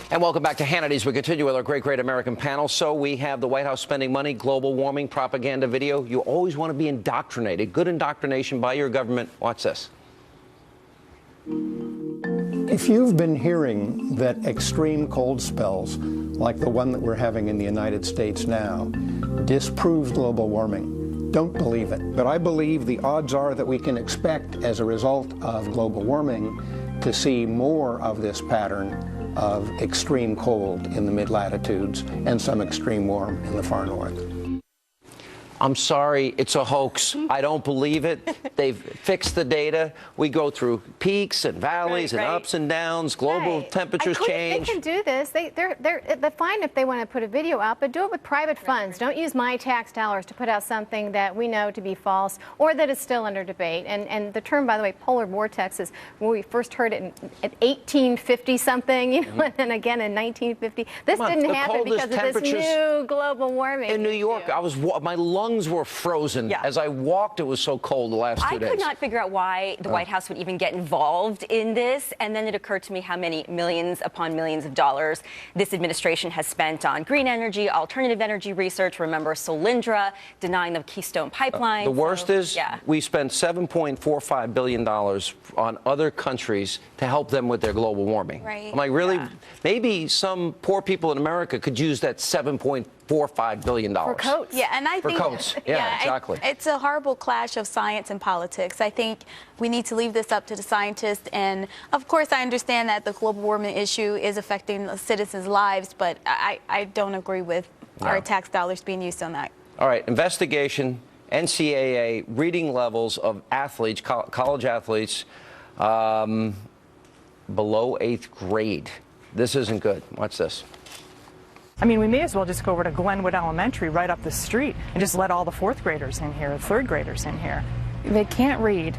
And welcome back to Hannity's. We continue with our great American panel. So we have the White House spending money, global warming, propaganda video. You always want to be indoctrinated. Good indoctrination by your government. Watch this. If you've been hearing that extreme cold spells, like the one that we're having in the United States now, disproves global warming, don't believe it. But I believe the odds are that we can expect, as a result of global warming, to see more of this pattern of extreme cold in the mid-latitudes and some extreme warm in the far north. I'm sorry, it's a hoax. I don't believe it. They've fixed the data. We go through peaks and valleys and ups and downs. Global temperatures change. They can do this. They're fine if they want to put a video out, but do it with private funds. Don't use my tax dollars to put out something that we know to be false or that is still under debate. And the term, by the way, polar vortex, is when we first heard it in 1850-something, you know, and then again in 1950. This didn't happen because of this new global warming. In New York, my lungs were frozen. As I walked. It was so cold the last 2 days. I could not figure out why the White House would even get involved in this, and then it occurred to me how many millions upon millions of dollars this administration has spent on green energy, alternative energy research. Remember Solyndra, denying the Keystone Pipeline. The worst is we spent $7.45 billion on other countries to help them with their global warming. I'm like, really? Maybe some poor people in America could use that $7.45 billion. For coats. Yeah, and I think exactly. It's a horrible clash of science and politics. I think we need to leave this up to the scientists. And of course, I understand that the global warming issue is affecting the citizens' lives, but I don't agree with our tax dollars being used on that. All right, investigation, NCAA reading levels of athletes, college athletes, below 8th grade. This isn't good. Watch this. I mean, we may as well just go over to Glenwood Elementary right up the street and just let all the 4th graders in here, the 3rd graders in here. They can't read,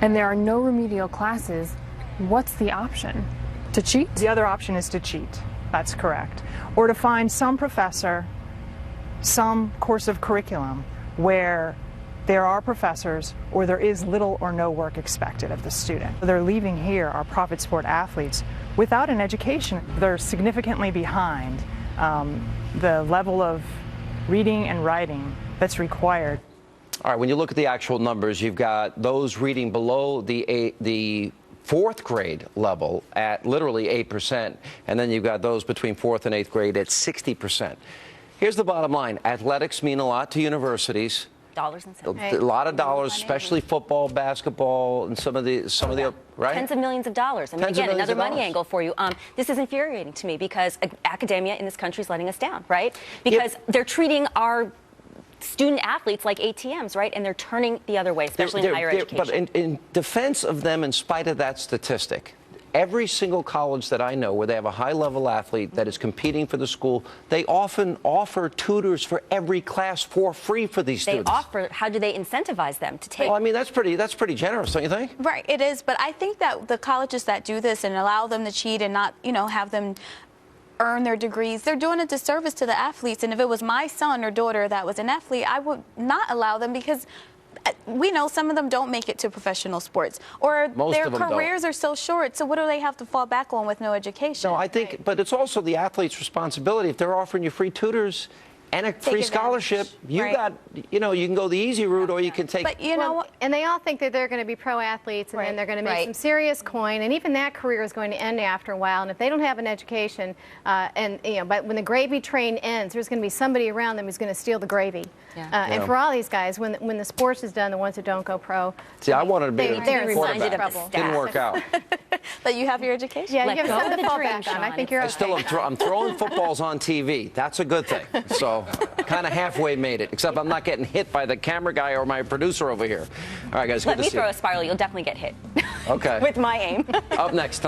and there are no remedial classes. What's the option? To cheat? The other option is to cheat. That's correct. Or to find some professor, some course of curriculum where there are professors or there is little or no work expected of the student. They're leaving here, our private sport athletes, without an education. They're significantly behind the level of reading and writing that's required. All right, when you look at the actual numbers, you've got those reading below the 4th grade level at literally 8%, and then you've got those between 4th and 8th grade at 60%. Here's the bottom line. Athletics mean a lot to universities. Dollars and cents. A lot of dollars, especially football, basketball, and some of the right? Tens of millions of dollars. I mean, again, another money angle for you. This is infuriating to me because academia in this country is letting us down, right? Because they're treating our student athletes like ATMs, right? And they're turning the other way, especially in higher education. But in defense of them, in spite of that statistic, every single college that I know where they have a high-level athlete that is competing for the school, they often offer tutors for every class for free for these students. They offer. How do they incentivize them to take? Well, I mean, that's pretty generous, don't you think? Right, it is. But I think that the colleges that do this and allow them to cheat and not, you know, have them earn their degrees, they're doing a disservice to the athletes. And if it was my son or daughter that was an athlete, I would not allow them, because we know some of them don't make it to professional sports, or their careers are so short. So what do they have to fall back on with no education? No, I think, but it's also the athlete's responsibility. If they're offering you free tutors and a free scholarship, you got, you know, you can go the easy route, or you can take. But you know, and they all think that they're going to be pro athletes, and then they're going to make some serious coin, and even that career is going to end after a while. And if they don't have an education, and you know, but when the gravy train ends, there's going to be somebody around them who's going to steal the gravy. And for all these guys, when the sports is done, the ones that don't go pro. See, I wanted to be they're a quarterback. Didn't work out. But you have your education. Yeah, you have something to fall back on. I think you're okay. I'm throwing footballs on TV. That's a good thing. So kind of halfway made it, except I'm not getting hit by the camera guy or my producer over here. All right, guys, let me throw a spiral. You'll definitely get hit. Okay. With my aim. Up next.